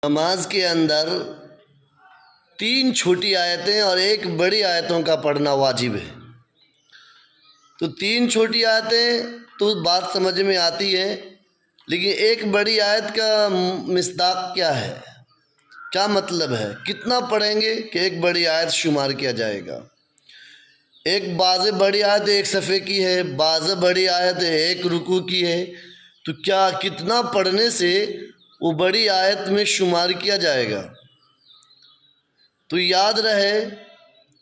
نماز کے اندر 3 چھوٹی آیتیں اور 1 بڑی آیتوں کا پڑھنا واجب ہے۔ تو 3 چھوٹی آیتیں تو بات سمجھ میں آتی ہے، لیکن 1 بڑی آیت کا مصداق کیا ہے، کیا مطلب ہے، کتنا پڑھیں گے کہ 1 بڑی آیت شمار کیا جائے گا؟ بعض بڑی آیت 1 صفحے کی ہے، بعض بڑی آیت 1 رکوع کی ہے، تو کتنا پڑھنے سے وہ بڑی آیت میں شمار کیا جائے گا؟ تو یاد رہے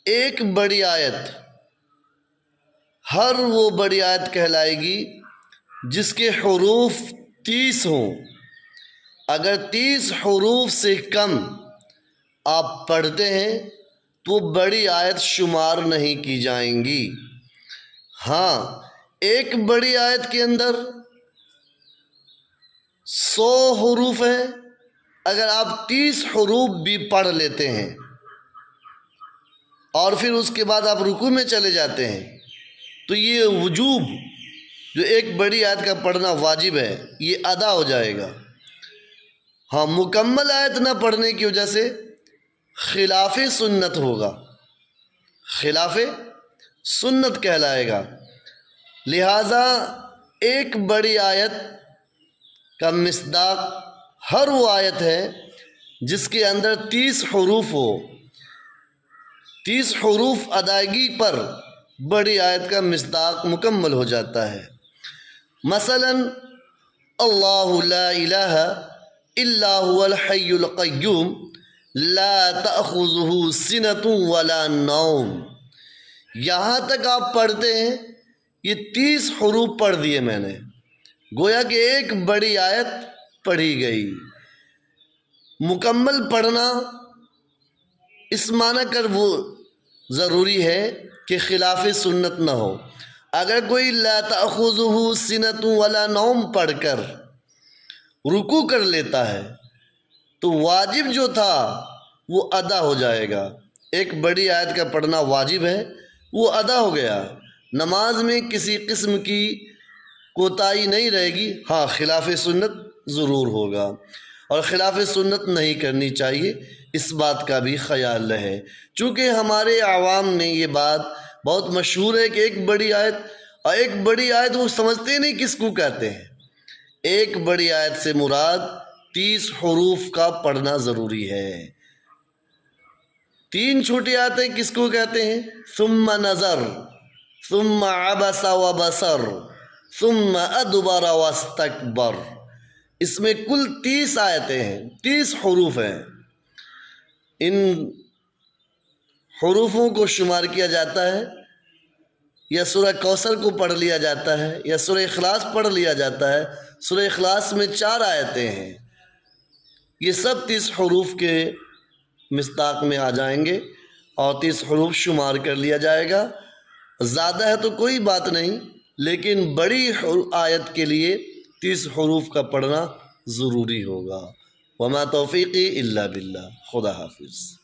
1 بڑی آیت ہر وہ بڑی آیت کہلائے گی جس کے حروف 30 ہوں۔ اگر 30 حروف سے کم آپ پڑھتے ہیں تو بڑی آیت شمار نہیں کی جائیں گی۔ ہاں، 1 بڑی آیت کے اندر 100 حروف ہیں، اگر آپ 30 حروف بھی پڑھ لیتے ہیں اور پھر اس کے بعد آپ رکوع میں چلے جاتے ہیں تو یہ وجوب جو 1 بڑی آیت کا پڑھنا واجب ہے یہ ادا ہو جائے گا۔ ہاں، مکمل آیت نہ پڑھنے کی وجہ سے خلاف سنت ہوگا، خلاف سنت کہلائے گا۔ لہذا 1 بڑی آیت کا مصداق ہر وہ آیت ہے جس کے اندر 30 حروف ہو۔ 30 حروف ادائیگی پر بڑی آیت کا مصداق مکمل ہو جاتا ہے۔ مثلا اللہ لا الہ الا هو الحی القیوم لا تأخذہ سنۃ ولا نوم، یہاں تک آپ پڑھتے ہیں، یہ 30 حروف پڑھ دیے میں نے، گویا کہ 1 بڑی آیت پڑھی گئی۔ مکمل پڑھنا اس معنی کر وہ ضروری ہے کہ خلاف سنت نہ ہو۔ اگر کوئی لا تأخذہ سنۃ ولا نوم پڑھ کر رکوع کر لیتا ہے تو واجب جو تھا وہ ادا ہو جائے گا۔ 1 بڑی آیت کا پڑھنا واجب ہے، وہ ادا ہو گیا، نماز میں کسی قسم کی کوتاہی نہیں رہے گی۔ ہاں، خلاف سنت ضرور ہوگا اور خلاف سنت نہیں کرنی چاہیے، اس بات کا بھی خیال رہے۔ چونکہ ہمارے عوام میں یہ بات بہت مشہور ہے کہ 1 بڑی آیت، اور 1 بڑی آیت وہ سمجھتے نہیں کس کو کہتے ہیں۔ 1 بڑی آیت سے مراد 30 حروف کا پڑھنا ضروری ہے۔ 3 چھوٹی آیتیں کس کو کہتے ہیں؟ ثم نظر، ثم عبس وبصر، ثم ادبر واستکبر، اس میں کل 30 آیتیں ہیں، 30 حروف ہیں۔ ان حروفوں کو شمار کیا جاتا ہے، یا سورہ کوثر کو پڑھ لیا جاتا ہے، یا سورہ اخلاص پڑھ لیا جاتا ہے۔ سورہ اخلاص میں 4 آیتیں ہیں، یہ سب 30 حروف کے مصداق میں آ جائیں گے اور 30 حروف شمار کر لیا جائے گا۔ زیادہ ہے تو کوئی بات نہیں، لیکن بڑی آیت کے لیے 30 حروف کا پڑھنا ضروری ہوگا۔ وما توفیقی الا باللہ۔ خدا حافظ۔